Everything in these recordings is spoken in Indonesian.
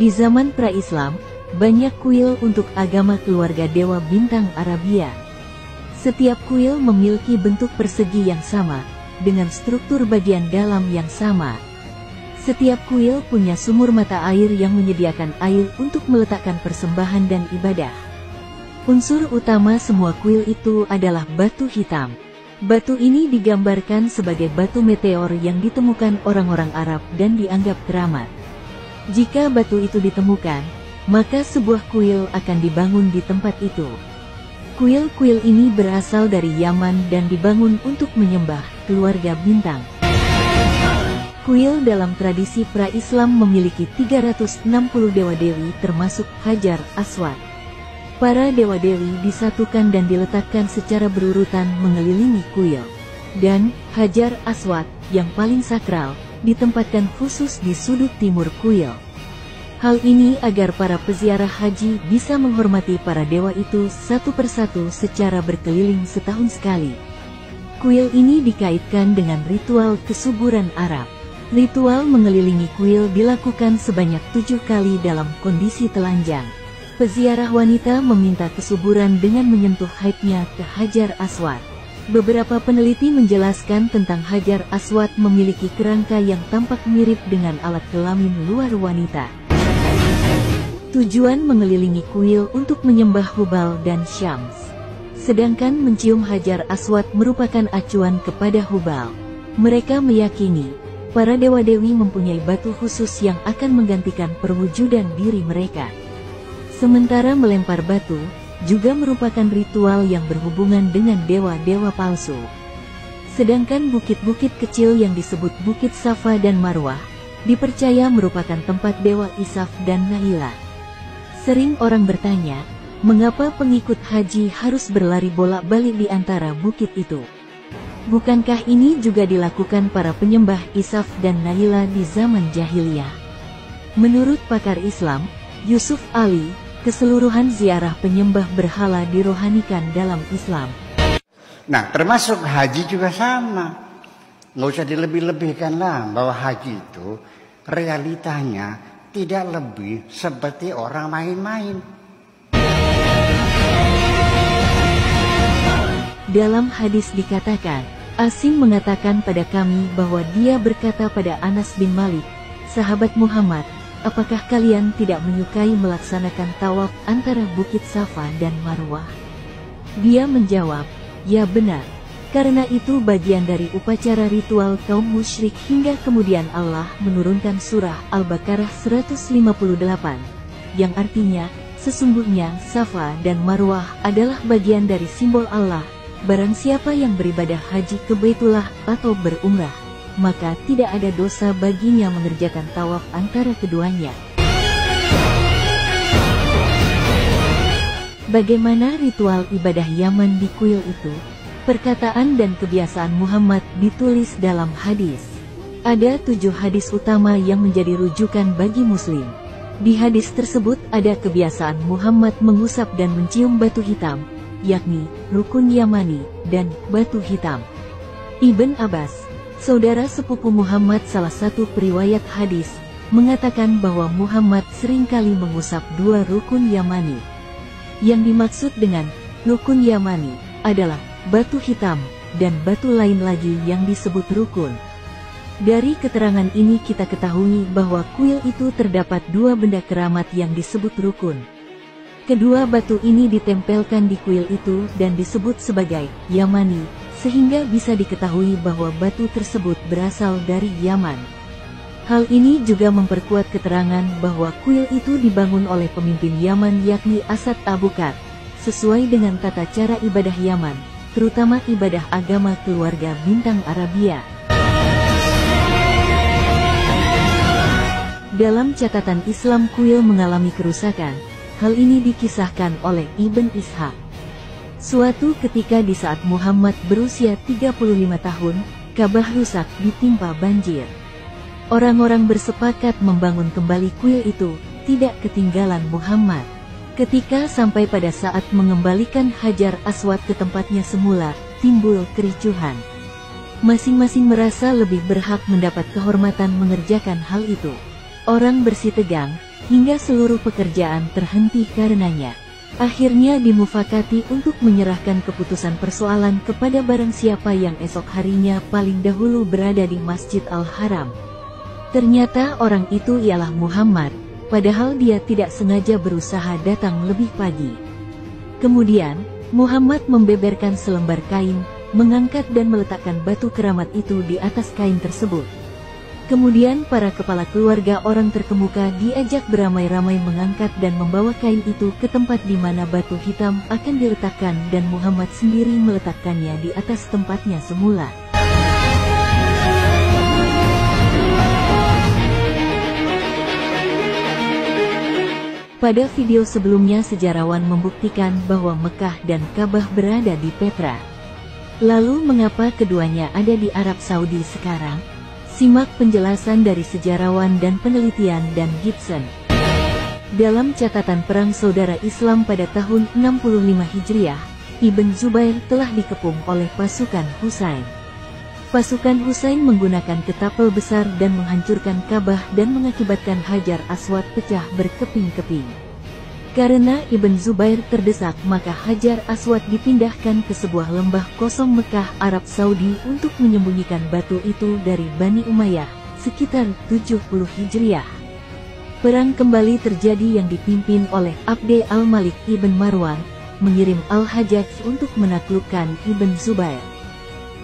Di zaman pra-Islam, banyak kuil untuk agama keluarga Dewa Bintang Arabia. Setiap kuil memiliki bentuk persegi yang sama, dengan struktur bagian dalam yang sama. Setiap kuil punya sumur mata air yang menyediakan air untuk meletakkan persembahan dan ibadah. Unsur utama semua kuil itu adalah batu hitam. Batu ini digambarkan sebagai batu meteor yang ditemukan orang-orang Arab dan dianggap keramat. Jika batu itu ditemukan, maka sebuah kuil akan dibangun di tempat itu. Kuil-kuil ini berasal dari Yaman dan dibangun untuk menyembah keluarga bintang. Kuil dalam tradisi pra-Islam memiliki 360 dewa-dewi termasuk Hajar Aswad. Para dewa-dewi disatukan dan diletakkan secara berurutan mengelilingi kuil. Dan Hajar Aswad, yang paling sakral, ditempatkan khusus di sudut timur kuil. Hal ini agar para peziarah haji bisa menghormati para dewa itu satu persatu secara berkeliling setahun sekali. Kuil ini dikaitkan dengan ritual kesuburan Arab. Ritual mengelilingi kuil dilakukan sebanyak 7 kali dalam kondisi telanjang. Peziarah wanita meminta kesuburan dengan menyentuh haidnya ke Hajar Aswad. Beberapa peneliti menjelaskan tentang Hajar Aswad memiliki kerangka yang tampak mirip dengan alat kelamin luar wanita. Tujuan mengelilingi kuil untuk menyembah Hubal dan Syams. Sedangkan mencium Hajar Aswad merupakan acuan kepada Hubal. Mereka meyakini, para dewa-dewi mempunyai batu khusus yang akan menggantikan perwujudan diri mereka. Sementara melempar batu, juga merupakan ritual yang berhubungan dengan dewa-dewa palsu. Sedangkan bukit-bukit kecil yang disebut Bukit Safa dan Marwah, dipercaya merupakan tempat dewa Isaf dan Naila. Sering orang bertanya, mengapa pengikut haji harus berlari bolak-balik di antara bukit itu? Bukankah ini juga dilakukan para penyembah Isaf dan Naila di zaman jahiliyah? Menurut pakar Islam, Yusuf Ali, keseluruhan ziarah penyembah berhala dirohanikan dalam Islam. Nah, termasuk haji juga sama. Nggak usah dilebih-lebihkan lah bahwa haji itu realitanya tidak lebih seperti orang main-main. Dalam hadis dikatakan, Asim mengatakan pada kami bahwa dia berkata pada Anas bin Malik, sahabat Muhammad, apakah kalian tidak menyukai melaksanakan tawaf antara Bukit Safa dan Marwah? Dia menjawab, ya benar, karena itu bagian dari upacara ritual kaum musyrik hingga kemudian Allah menurunkan surah Al-Baqarah 158, yang artinya, sesungguhnya Safa dan Marwah adalah bagian dari simbol Allah. Barang siapa yang beribadah haji ke Baitullah atau berumrah, maka tidak ada dosa baginya mengerjakan tawaf antara keduanya. Bagaimana ritual ibadah Yaman di kuil itu? Perkataan dan kebiasaan Muhammad ditulis dalam hadis. Ada 7 hadis utama yang menjadi rujukan bagi muslim. Di hadis tersebut ada kebiasaan Muhammad mengusap dan mencium batu hitam, yakni rukun Yamani dan batu hitam. Ibn Abbas, saudara sepupu Muhammad salah satu periwayat hadis, mengatakan bahwa Muhammad seringkali mengusap 2 rukun Yamani. Yang dimaksud dengan rukun Yamani adalah batu hitam dan batu lain lagi yang disebut rukun. Dari keterangan ini kita ketahui bahwa kuil itu terdapat 2 benda keramat yang disebut rukun. Kedua batu ini ditempelkan di kuil itu dan disebut sebagai Yamani, sehingga bisa diketahui bahwa batu tersebut berasal dari Yaman. Hal ini juga memperkuat keterangan bahwa kuil itu dibangun oleh pemimpin Yaman yakni Asad Abukat, sesuai dengan tata cara ibadah Yaman, terutama ibadah agama keluarga bintang Arabia. Dalam catatan Islam kuil mengalami kerusakan. Hal ini dikisahkan oleh Ibn Ishaq. Suatu ketika di saat Muhammad berusia 35 tahun, Ka'bah rusak ditimpa banjir. Orang-orang bersepakat membangun kembali kuil itu, tidak ketinggalan Muhammad. Ketika sampai pada saat mengembalikan Hajar Aswad ke tempatnya semula, timbul kericuhan. Masing-masing merasa lebih berhak mendapat kehormatan mengerjakan hal itu. Orang bersitegang, hingga seluruh pekerjaan terhenti karenanya. Akhirnya dimufakati untuk menyerahkan keputusan persoalan kepada barang siapa yang esok harinya paling dahulu berada di Masjid Al-Haram. Ternyata orang itu ialah Muhammad, padahal dia tidak sengaja berusaha datang lebih pagi. Kemudian, Muhammad membeberkan selembar kain, mengangkat dan meletakkan batu keramat itu di atas kain tersebut. Kemudian para kepala keluarga orang terkemuka diajak beramai-ramai mengangkat dan membawa kain itu ke tempat di mana batu hitam akan diletakkan dan Muhammad sendiri meletakkannya di atas tempatnya semula. Pada video sebelumnya sejarawan membuktikan bahwa Mekah dan Ka'bah berada di Petra. Lalu mengapa keduanya ada di Arab Saudi sekarang? Simak penjelasan dari sejarawan dan penelitian Dan Gibson. Dalam catatan Perang Saudara Islam pada tahun 65 Hijriah, Ibn Zubair telah dikepung oleh pasukan Husain. Pasukan Husain menggunakan ketapel besar dan menghancurkan Ka'bah dan mengakibatkan Hajar Aswad pecah berkeping-keping. Karena Ibn Zubair terdesak, maka Hajar Aswad dipindahkan ke sebuah lembah kosong Mekah, Arab Saudi untuk menyembunyikan batu itu dari Bani Umayyah, sekitar 70 Hijriah. Perang kembali terjadi yang dipimpin oleh Abd al-Malik Ibn Marwan, mengirim Al-Hajjaj untuk menaklukkan Ibn Zubair.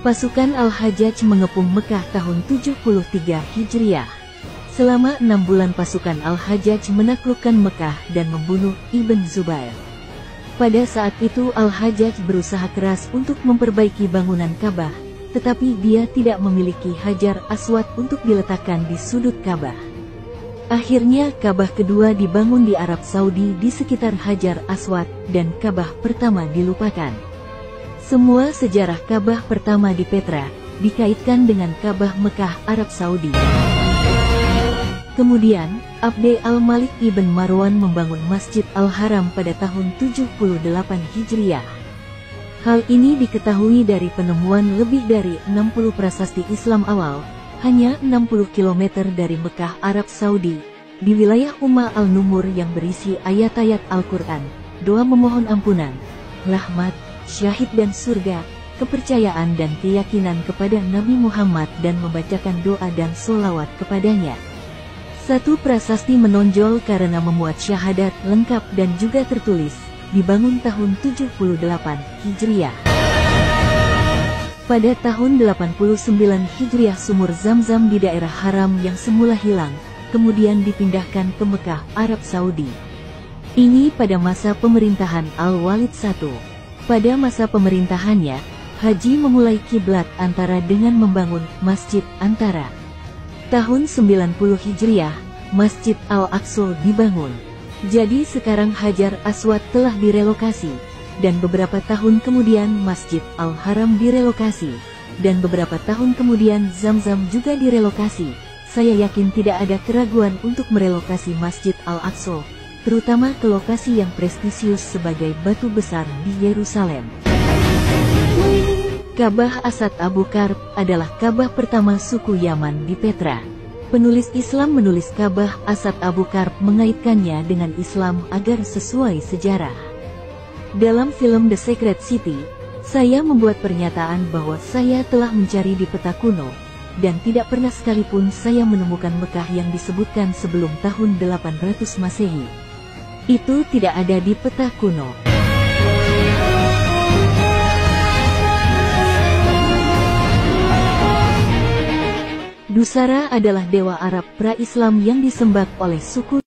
Pasukan Al-Hajjaj mengepung Mekah tahun 73 Hijriah. Selama 6 bulan pasukan Al-Hajjaj menaklukkan Mekah dan membunuh Ibn Zubair. Pada saat itu Al-Hajjaj berusaha keras untuk memperbaiki bangunan Ka'bah, tetapi dia tidak memiliki Hajar Aswad untuk diletakkan di sudut Ka'bah. Akhirnya Ka'bah kedua dibangun di Arab Saudi di sekitar Hajar Aswad dan Ka'bah pertama dilupakan. Semua sejarah Ka'bah pertama di Petra dikaitkan dengan Ka'bah Mekah, Arab Saudi. Kemudian, Abd al-Malik Ibn Marwan membangun Masjid Al-Haram pada tahun 78 Hijriah. Hal ini diketahui dari penemuan lebih dari 60 prasasti Islam awal, hanya 60 km dari Mekah, Arab Saudi, di wilayah Umma al-Numur yang berisi ayat-ayat Al-Quran, doa memohon ampunan, rahmat, syahid dan surga, kepercayaan dan keyakinan kepada Nabi Muhammad dan membacakan doa dan sholawat kepadanya. Satu prasasti menonjol karena memuat syahadat lengkap dan juga tertulis, dibangun tahun 78 Hijriah. Pada tahun 89 Hijriah sumur Zam-Zam di daerah haram yang semula hilang, kemudian dipindahkan ke Mekah, Arab Saudi. Ini pada masa pemerintahan Al-Walid I. Pada masa pemerintahannya, Haji memulai kiblat antara dengan membangun Masjid Antara. Tahun 90 Hijriah, Masjid Al-Aqsa dibangun. Jadi sekarang Hajar Aswad telah direlokasi, dan beberapa tahun kemudian Masjid Al-Haram direlokasi, dan beberapa tahun kemudian Zam-Zam juga direlokasi. Saya yakin tidak ada keraguan untuk merelokasi Masjid Al-Aqsa, terutama ke lokasi yang prestisius sebagai batu besar di Yerusalem. Ka'bah Asad Abu Karb adalah Ka'bah pertama suku Yaman di Petra. Penulis Islam menulis Ka'bah Asad Abu Karb mengaitkannya dengan Islam agar sesuai sejarah. Dalam film The Sacred City, saya membuat pernyataan bahwa saya telah mencari di peta kuno, dan tidak pernah sekalipun saya menemukan Mekah yang disebutkan sebelum tahun 800 Masehi. Itu tidak ada di peta kuno. Dusara adalah dewa Arab pra-Islam yang disembah oleh suku